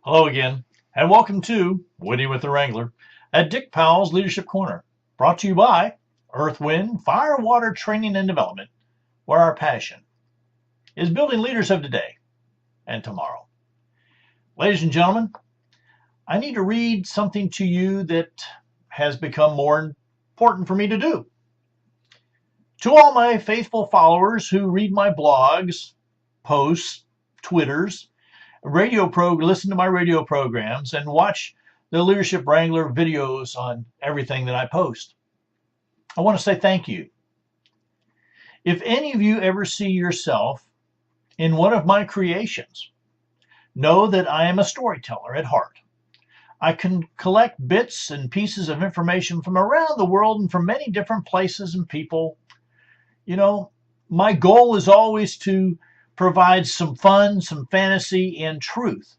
Hello again, and welcome to Winning with the Wrangler at Dick Powell's Leadership Corner, brought to you by Earth, Wind, Fire, Water Training and Development, where our passion is building leaders of today and tomorrow. Ladies and gentlemen, I need to read something to you that has become more important for me to do. To all my faithful followers who read my blogs, posts, Twitters, listen to my radio programs, and watch the Leadership Wrangler videos on everything that I post, I want to say thank you. If any of you ever see yourself in one of my creations, know that I am a storyteller at heart. I can collect bits and pieces of information from around the world and from many different places and people. My goal is always to provide some fun, some fantasy, and truth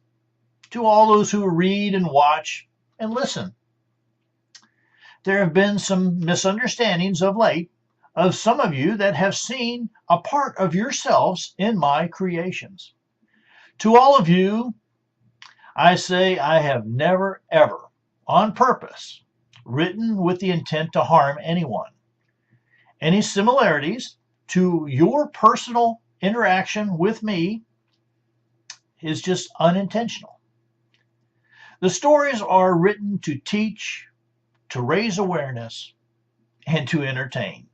to all those who read and watch and listen. There have been some misunderstandings of late of some of you that have seen a part of yourselves in my creations. To all of you, I say I have never, ever, on purpose, written with the intent to harm anyone. Any similarities to your personal interaction with me is just unintentional. The stories are written to teach, to raise awareness, and to entertain.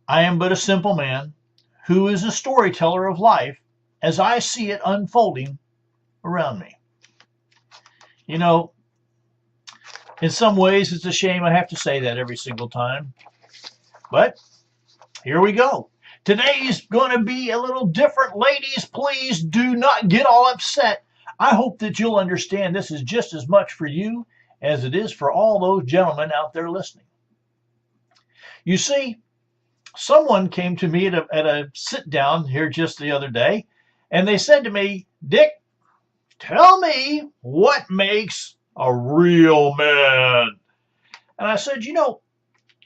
I am but a simple man who is a storyteller of life as I see it unfolding around me. In some ways, it's a shame I have to say that every single time. But here we go. Today's going to be a little different. Ladies, please do not get all upset. I hope that you'll understand this is just as much for you as it is for all those gentlemen out there listening. You see, someone came to me at a sit down here just the other day, and they said to me, "Dick, tell me what makes a real man." And I said,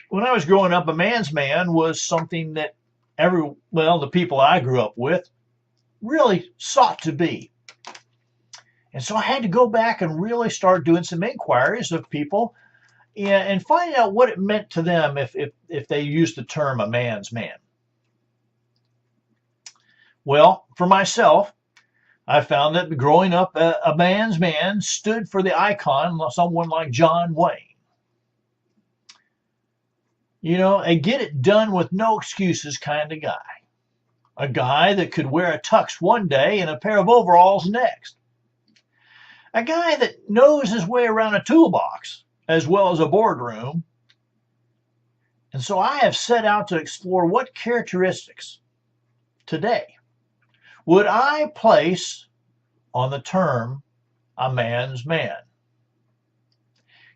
when I was growing up, a man's man was something that the people I grew up with really sought to be. And so I had to go back and really start doing some inquiries of people and finding out what it meant to them if they used the term a man's man. Well, for myself, I found that growing up, a man's man stood for the icon, someone like John Wayne. A get it done with no excuses kind of guy. A guy that could wear a tux one day and a pair of overalls next. A guy that knows his way around a toolbox as well as a boardroom. And so I have set out to explore what characteristics today would I place on the term a man's man.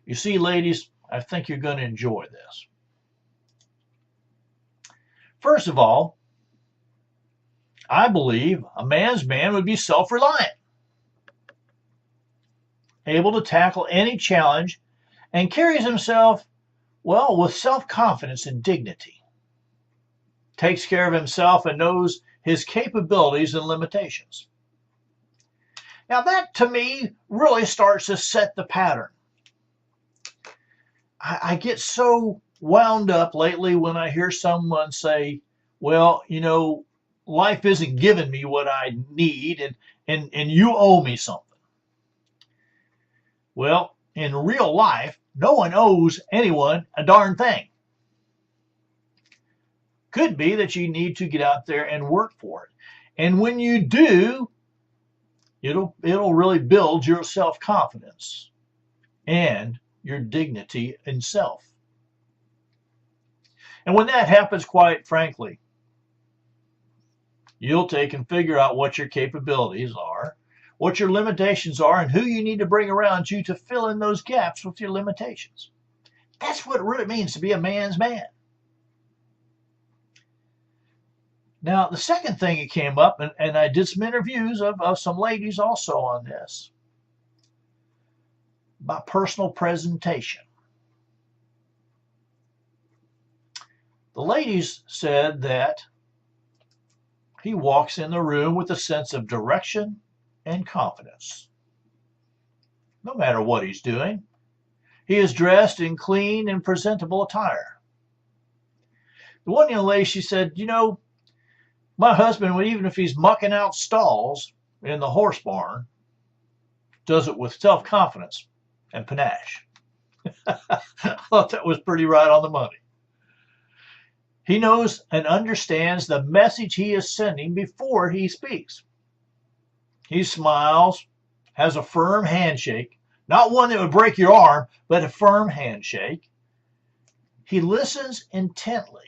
You see, ladies, I think you're going to enjoy this. First of all, I believe a man's man would be self-reliant, able to tackle any challenge, and carries himself, with self-confidence and dignity. Takes care of himself and knows his capabilities and limitations. Now that, to me, really starts to set the pattern. I get so wound up lately when I hear someone say, life isn't giving me what I need and you owe me something. Well, in real life, no one owes anyone a darn thing. Could be that you need to get out there and work for it. And when you do, it'll really build your self-confidence and your dignity in self. And when that happens, quite frankly, you'll take and figure out what your capabilities are, what your limitations are, and who you need to bring around you to fill in those gaps with your limitations. That's what it really means to be a man's man. Now, the second thing that came up, and I did some interviews of some ladies also on this, about personal presentation. The ladies said that he walks in the room with a sense of direction and confidence. No matter what he's doing, he is dressed in clean and presentable attire. The one young lady, she said, you know, my husband, even if he's mucking out stalls in the horse barn, does it with self-confidence and panache. I thought that was pretty right on the money. He knows and understands the message he is sending before he speaks. He smiles, has a firm handshake, not one that would break your arm, but a firm handshake. He listens intently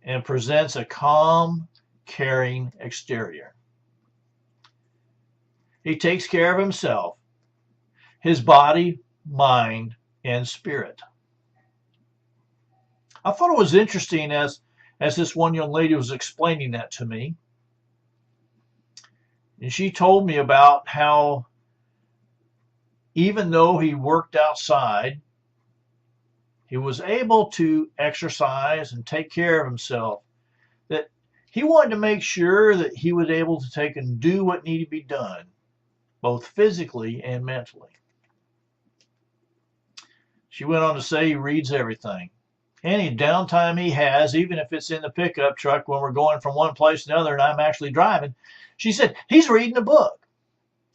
and presents a calm, caring exterior. He takes care of himself, his body, mind, and spirit. I thought it was interesting as this one young lady was explaining that to me. And she told me about how even though he worked outside, he was able to exercise and take care of himself, that he wanted to make sure that he was able to take and do what needed to be done, both physically and mentally. She went on to say he reads everything. Any downtime he has, even if it's in the pickup truck when we're going from one place to another and I'm actually driving, she said he's reading a book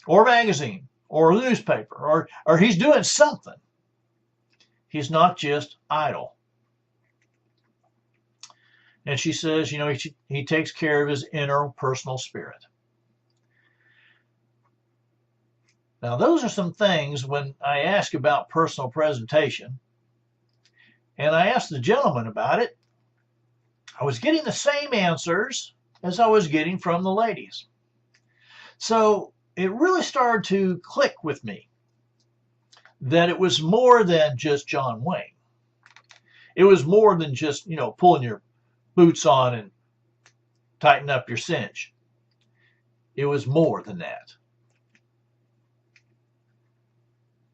or a magazine or a newspaper or he's doing something. He's not just idle. And she says, you know, he takes care of his inner personal spirit. Now, those are some things when I ask about personal presentation, and I asked the gentleman about it, I was getting the same answers as I was getting from the ladies. So it really started to click with me that it was more than just John Wayne. It was more than just, you know, pulling your boots on and tighten up your cinch. It was more than that.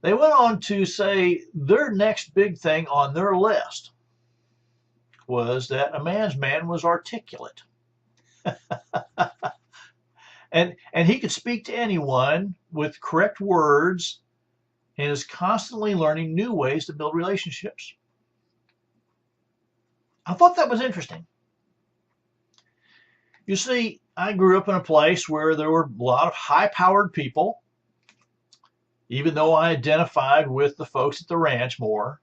They went on to say their next big thing on their list was that a man's man was articulate. and he could speak to anyone with correct words and is constantly learning new ways to build relationships. I thought that was interesting. You see, I grew up in a place where there were a lot of high-powered people. Even though I identified with the folks at the ranch more,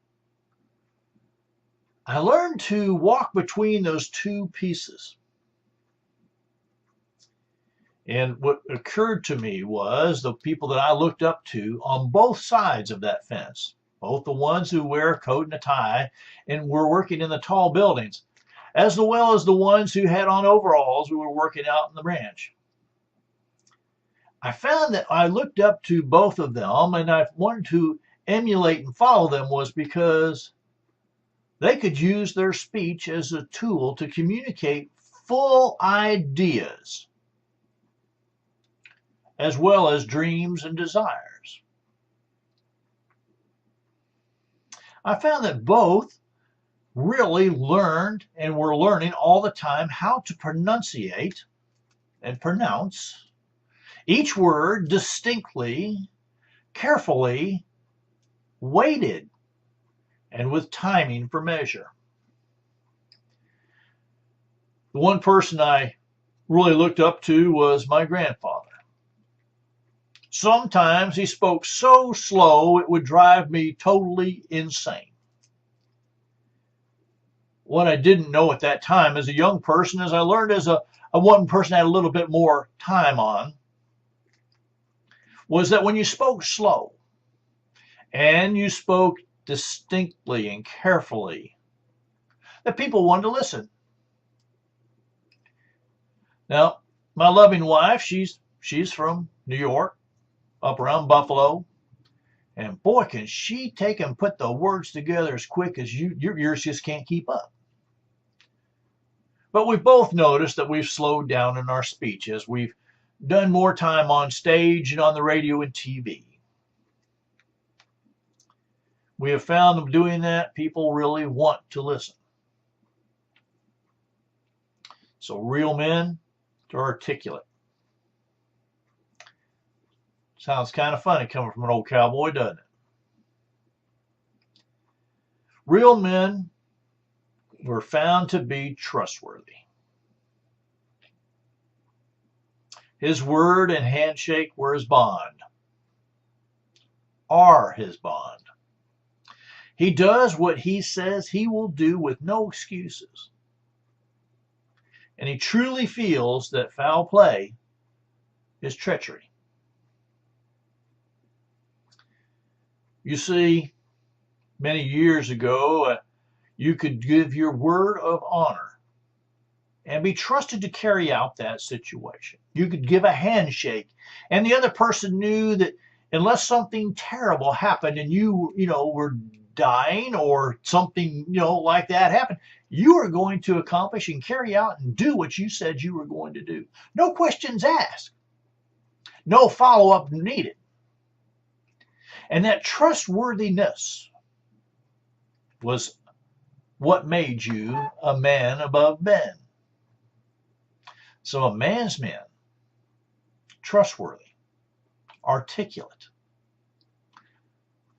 I learned to walk between those two pieces. And what occurred to me was the people that I looked up to on both sides of that fence, both the ones who wear a coat and a tie and were working in the tall buildings, as well as the ones who had on overalls who were working out in the ranch. I found that I looked up to both of them and I wanted to emulate and follow them was because they could use their speech as a tool to communicate full ideas as well as dreams and desires. I found that both really learned and were learning all the time how to pronunciate and pronounce each word distinctly, carefully, weighted, and with timing for measure. The one person I really looked up to was my grandfather. Sometimes he spoke so slow it would drive me totally insane. What I didn't know at that time as a young person, as I learned as a one person I had a little bit more time on, was that when you spoke slow and you spoke distinctly and carefully, that people wanted to listen. Now, my loving wife, she's from New York, up around Buffalo, and boy, can she take and put the words together as quick as your ears just can't keep up. But we've both noticed that we've slowed down in our speech as we've done more time on stage and on the radio and TV. We have found them doing that. People really want to listen. So real men are articulate. Sounds kind of funny coming from an old cowboy, doesn't it? Real men were found to be trustworthy. His word and handshake were his bond, are his bond. He does what he says he will do with no excuses. And he truly feels that foul play is treachery. You see, many years ago, you could give your word of honor and be trusted to carry out that situation. You could give a handshake, and the other person knew that unless something terrible happened and you were dying or something, like that happened, you are going to accomplish and carry out and do what you said you were going to do. No questions asked. No follow-up needed. And that trustworthiness was what made you a man above men. So a man's man, trustworthy, articulate,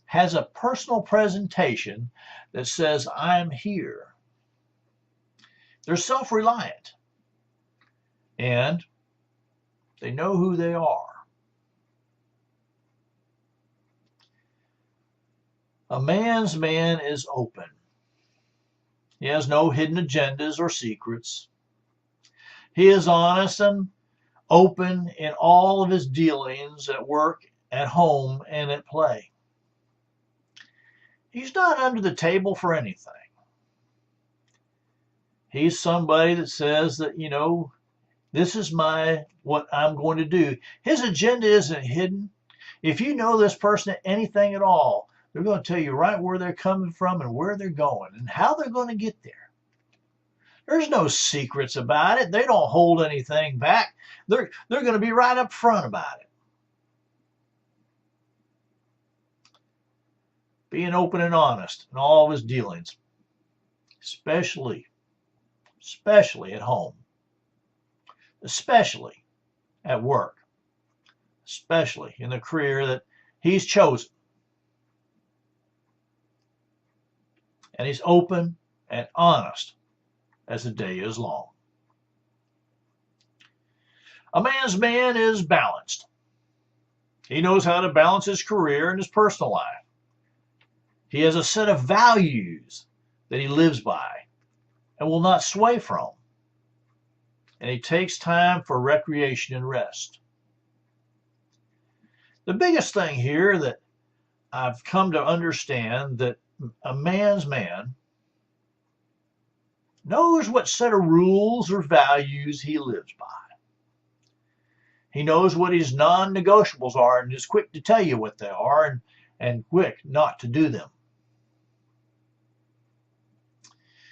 has a personal presentation that says, I'm here. They're self-reliant, and they know who they are. A man's man is open. He has no hidden agendas or secrets. He is honest and open in all of his dealings at work, at home, and at play. He's not under the table for anything. He's somebody that says that, this is what I'm going to do. His agenda isn't hidden. If you know this person anything at all, they're going to tell you right where they're coming from and where they're going and how they're going to get there. There's no secrets about it. They don't hold anything back. They're going to be right up front about it. Being open and honest in all of his dealings, especially at home, especially at work, especially in the career that he's chosen. And he's open and honest as the day is long. A man's man is balanced. He knows how to balance his career and his personal life. He has a set of values that he lives by and will not sway from. And he takes time for recreation and rest. The biggest thing here that I've come to understand that a man's man knows what set of rules or values he lives by. He knows what his non-negotiables are and is quick to tell you what they are and quick not to do them.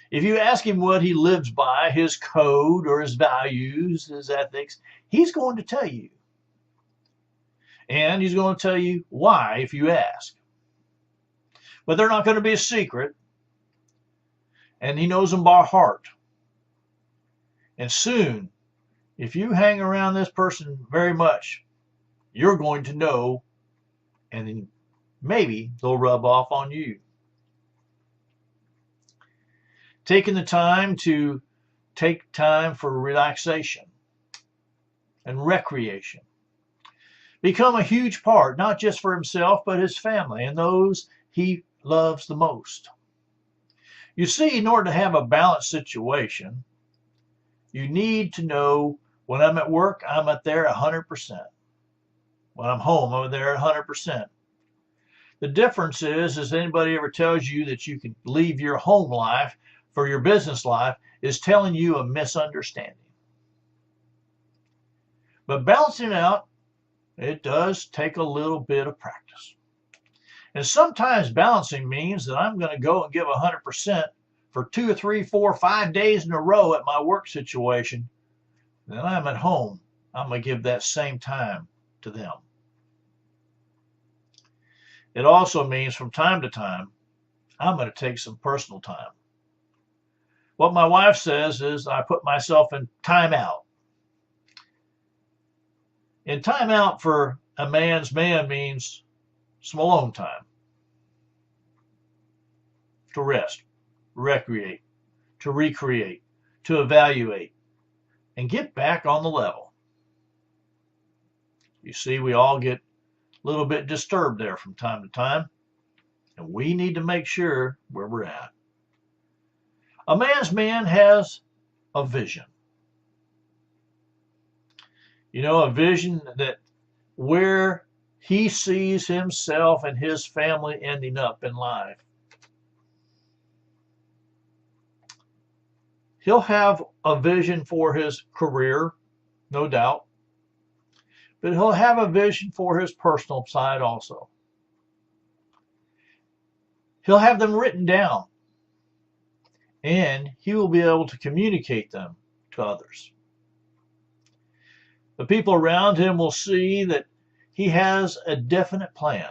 If you ask him what he lives by, his code or his values, his ethics, he's going to tell you. And he's going to tell you why if you ask. But they're not going to be a secret. And he knows them by heart. And soon, if you hang around this person very much, you're going to know, and then maybe they'll rub off on you. Taking the time to take time for relaxation and recreation. Become a huge part, not just for himself, but his family and those he loves the most. You see, in order to have a balanced situation, you need to know when I'm at work, I'm at there 100%. When I'm home, I'm there 100%. The difference is anybody ever tells you that you can leave your home life for your business life is telling you a misunderstanding. But balancing out, it does take a little bit of practice. And sometimes balancing means that I'm going to go and give 100% for 2 or 3, 4, 5 days in a row at my work situation. Then I'm at home. I'm going to give that same time to them. It also means from time to time, I'm going to take some personal time. What my wife says is I put myself in timeout. In timeout for a man's man means some alone time to rest, recreate, to recreate, to evaluate, and get back on the level. You see, we all get a little bit disturbed there from time to time, and we need to make sure where we're at. A man's man has a vision. You know, a vision that where he sees himself and his family ending up in life. He'll have a vision for his career, no doubt, but he'll have a vision for his personal side also. He'll have them written down, and he will be able to communicate them to others. The people around him will see that he has a definite plan,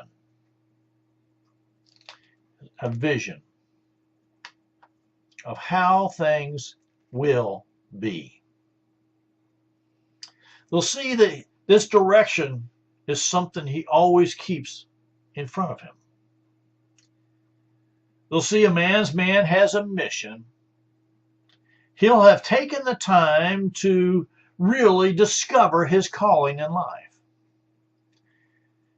a vision of how things will be. They'll see that this direction is something he always keeps in front of him. They'll see a man's man has a mission. He'll have taken the time to really discover his calling in life.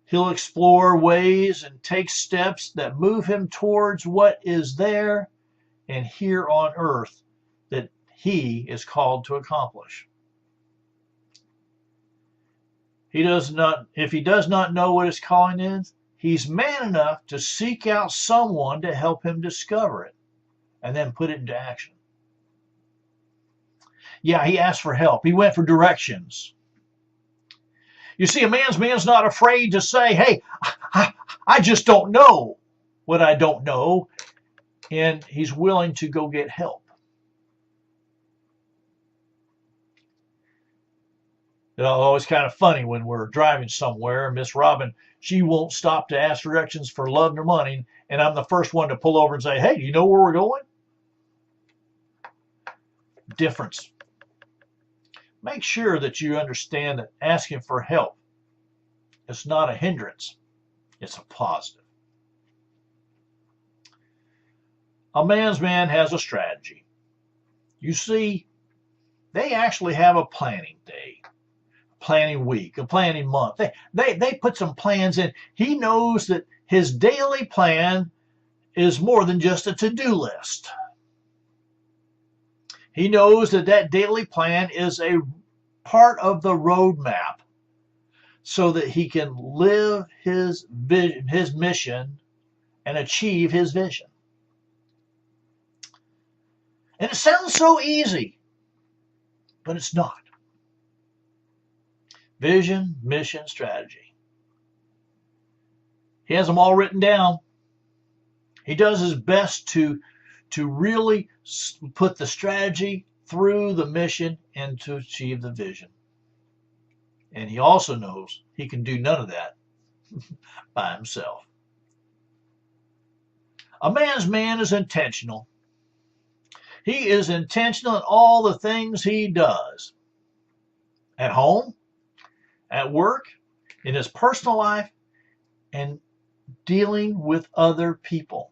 He'll explore ways and take steps that move him towards what is there and here on earth that he is called to accomplish. If he does not know what his calling is, he's man enough to seek out someone to help him discover it and then put it into action. Yeah, he asked for help. He went for directions. You see, a man's man's not afraid to say, hey, I just don't know what I don't know. And he's willing to go get help. You know, it's kind of funny when we're driving somewhere, and Miss Robin, she won't stop to ask directions for love nor money, and I'm the first one to pull over and say, hey, do you know where we're going? Difference. Make sure that you understand that asking for help is not a hindrance. It's a positive. A man's man has a strategy. You see, they actually have a planning day, a planning week, a planning month. They put some plans in. He knows that his daily plan is more than just a to-do list. He knows that that daily plan is a part of the roadmap so that he can live his vision, his mission, and achieve his vision. And it sounds so easy, but it's not. Vision, mission, strategy. He has them all written down. He does his best to really put the strategy through the mission and to achieve the vision. And he also knows he can do none of that by himself. A man's man is intentional. He is intentional in all the things he does. At home, at work, in his personal life, and dealing with other people.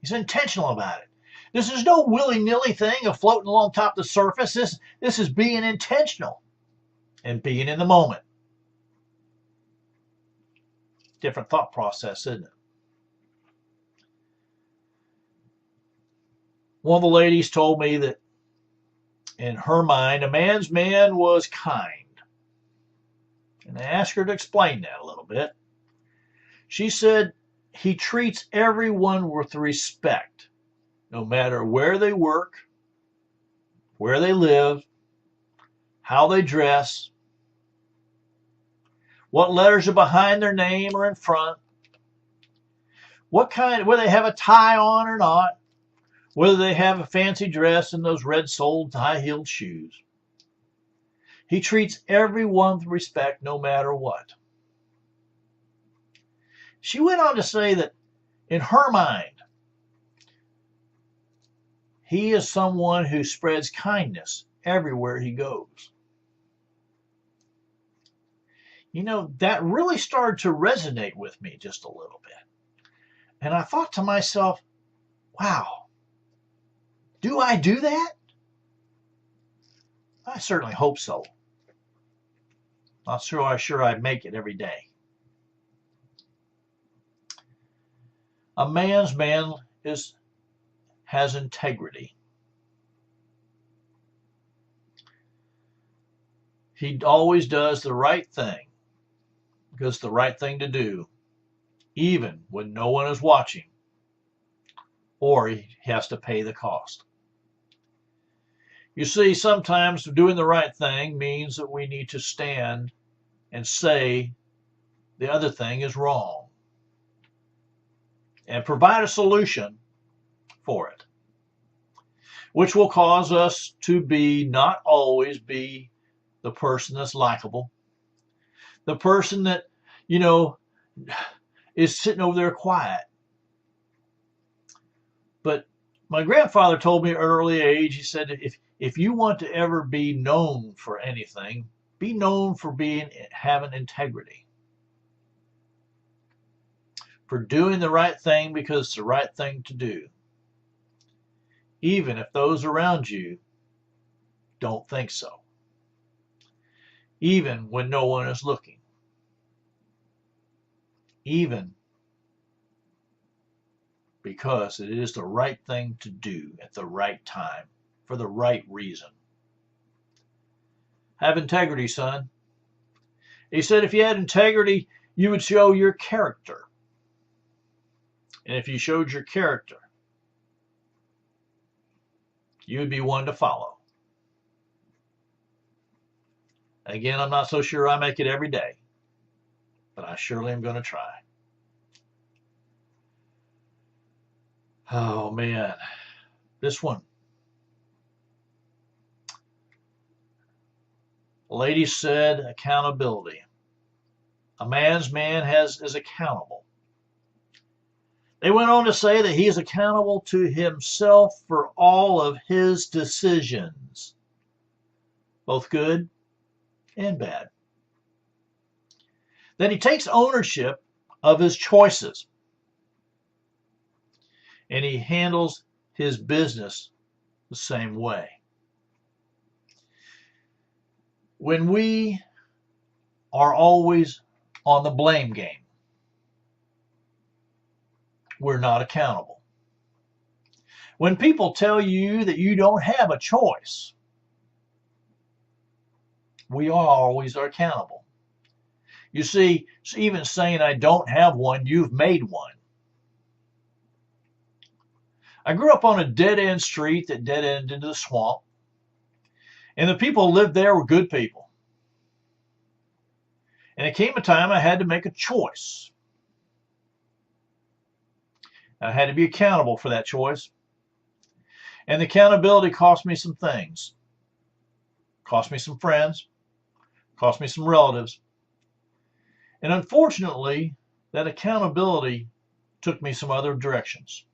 He's intentional about it. This is no willy-nilly thing of floating along top of the surface. This is being intentional and being in the moment. Different thought process, isn't it? One of the ladies told me that in her mind, a man's man was kind. And I asked her to explain that a little bit. She said he treats everyone with respect, no matter where they work, where they live, how they dress, what letters are behind their name or in front, whether they have a tie on or not, whether they have a fancy dress and those red-soled high-heeled shoes. He treats everyone with respect no matter what. She went on to say that in her mind, he is someone who spreads kindness everywhere he goes. You know, that really started to resonate with me just a little bit. And I thought to myself, wow, do I do that? I certainly hope so. Not sure I'd make it every day. A man's man has integrity. He always does the right thing because it's the right thing to do, even when no one is watching or he has to pay the cost. You see, sometimes doing the right thing means that we need to stand and say the other thing is wrong and provide a solution for it, which will cause us to not always be the person that's likable, the person that, you know, is sitting over there quiet. But my grandfather told me at an early age, he said, if you want to ever be known for anything, be known for having integrity, for doing the right thing because it's the right thing to do, even if those around you don't think so, even when no one is looking, even because it is the right thing to do at the right time for the right reason. Have integrity, son. He said if you had integrity, you would show your character. And if you showed your character, you would be one to follow. Again, I'm not so sure I make it every day, but I surely am going to try. Oh, man. This one. The lady said accountability. A man's man is accountable. They went on to say that he is accountable to himself for all of his decisions, both good and bad. That he takes ownership of his choices, and he handles his business the same way. When we are always on the blame game, we're not accountable. When people tell you that you don't have a choice, we always are accountable. You see, even saying I don't have one, you've made one. I grew up on a dead-end street that dead-ended into the swamp, and the people who lived there were good people. And it came a time I had to make a choice. I had to be accountable for that choice. And the accountability cost me some things. Cost me some friends. Cost me some relatives. And unfortunately, that accountability took me some other directions.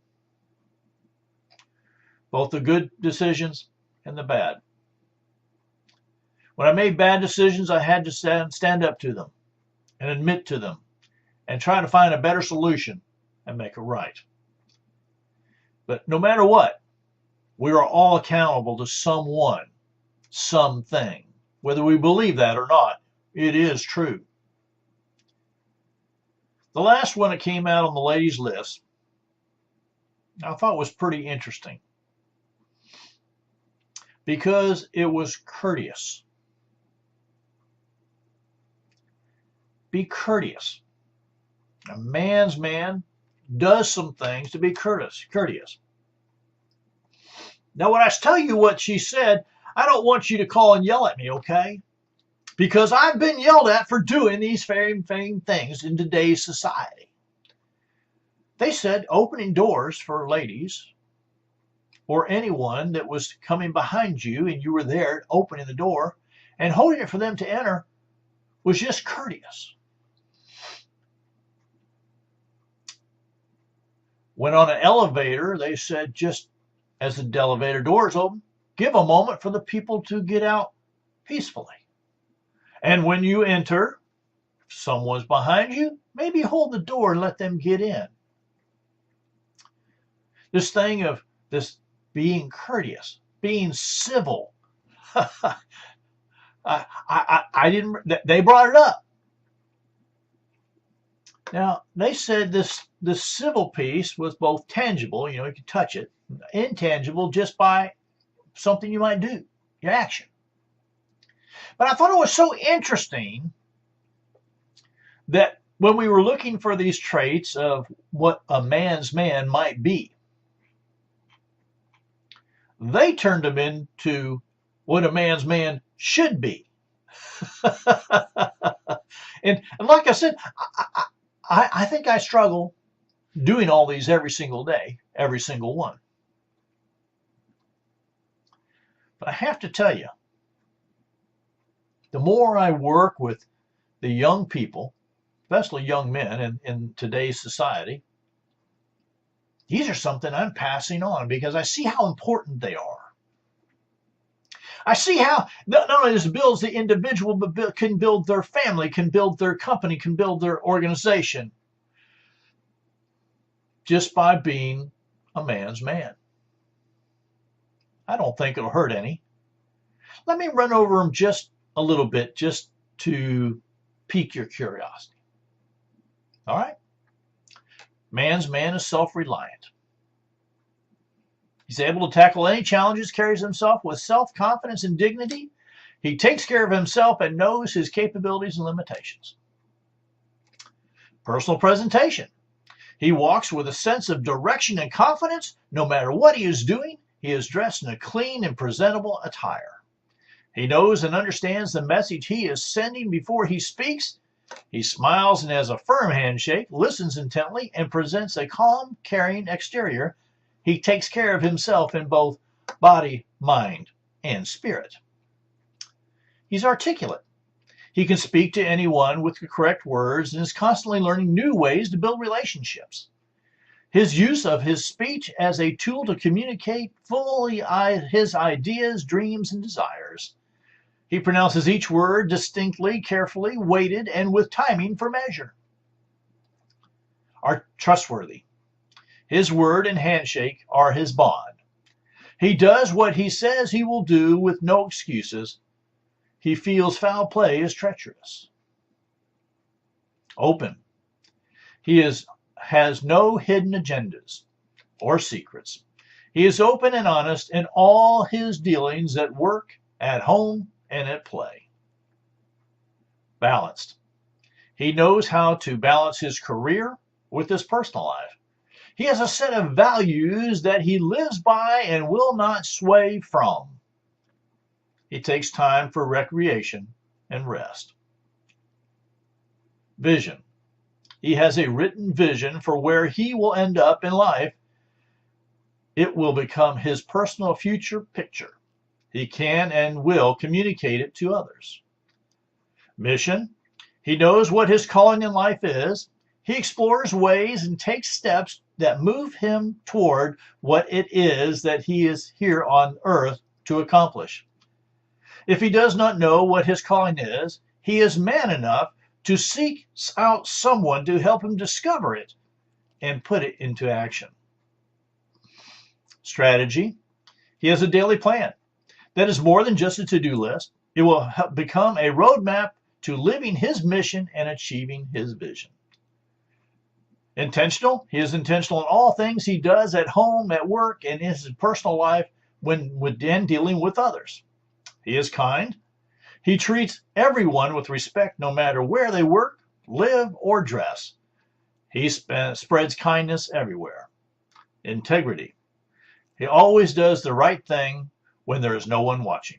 Both the good decisions and the bad. When I made bad decisions, I had to stand up to them and admit to them and try to find a better solution and make it right. But no matter what, we are all accountable to someone, something. Whether we believe that or not, it is true. The last one that came out on the ladies' list, I thought was pretty interesting because it was courteous. Be courteous. A man's man does some things to be courteous. Now, when I tell you what she said, I don't want you to call and yell at me, okay? Because I've been yelled at for doing these same things in today's society. They said opening doors for ladies or anyone that was coming behind you and you were there opening the door and holding it for them to enter was just courteous. When on an elevator, they said just as the elevator doors open, give a moment for the people to get out peacefully. And when you enter, If someone's behind you, maybe hold the door and let them get in. This thing of this being courteous, being civil. I didn't. They brought it up. Now they said this civil piece was both tangible, you could touch it, intangible just by something you might do, your action. But I thought it was so interesting that when we were looking for these traits of what a man's man might be, they turned them into what a man's man should be. and like I said, I think I struggle doing all these every single day, every single one. But I have to tell you, the more I work with the young people, especially young men in today's society, these are something I'm passing on because I see how important they are. I see how not only this builds the individual, but can build their family, can build their company, can build their organization just by being a man's man. I don't think it'll hurt any. Let me run over them just a little bit just to pique your curiosity. All right? Man's man is self-reliant. He's able to tackle any challenges, carries himself with self-confidence and dignity. He takes care of himself and knows his capabilities and limitations. Personal presentation. He walks with a sense of direction and confidence. No matter what he is doing, he is dressed in a clean and presentable attire. He knows and understands the message he is sending before he speaks. He smiles and has a firm handshake, listens intently, and presents a calm, caring exterior. He takes care of himself in both body, mind, and spirit. He's articulate. He can speak to anyone with the correct words and is constantly learning new ways to build relationships. His use of his speech as a tool to communicate fully his ideas, dreams, and desires. He pronounces each word distinctly, carefully, weighted, and with timing for measure. Are trustworthy. His word and handshake are his bond. He does what he says he will do with no excuses. He feels foul play is treacherous. Open. He has no hidden agendas or secrets. He is open and honest in all his dealings at work, at home, and at play. Balanced. He knows how to balance his career with his personal life. He has a set of values that he lives by and will not sway from. He takes time for recreation and rest. Vision. He has a written vision for where he will end up in life. It will become his personal future picture. He can and will communicate it to others. Mission. He knows what his calling in life is. He explores ways and takes steps that move him toward what it is that he is here on earth to accomplish. If he does not know what his calling is, he is man enough to seek out someone to help him discover it and put it into action. Strategy. He has a daily plan that is more than just a to-do list. It will become a roadmap to living his mission and achieving his vision. Intentional. He is intentional in all things he does at home, at work, and in his personal life when dealing with others. He is kind. He treats everyone with respect no matter where they work, live, or dress. He spreads kindness everywhere. Integrity. He always does the right thing when there is no one watching.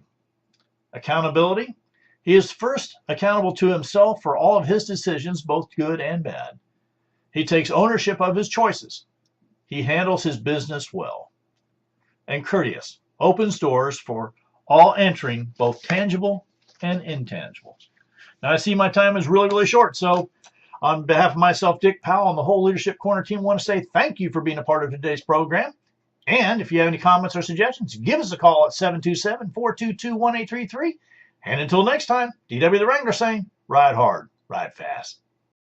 Accountability. He is first accountable to himself for all of his decisions, both good and bad. He takes ownership of his choices. He handles his business well. And courteous. Opens doors for all entering, both tangible and intangible. Now, I see my time is really, really short, so on behalf of myself, Dick Powell, and the whole Leadership Corner team, I want to say thank you for being a part of today's program. And if you have any comments or suggestions, give us a call at 727-422-1833. And until next time, DW the Wrangler saying, ride hard. ride fast.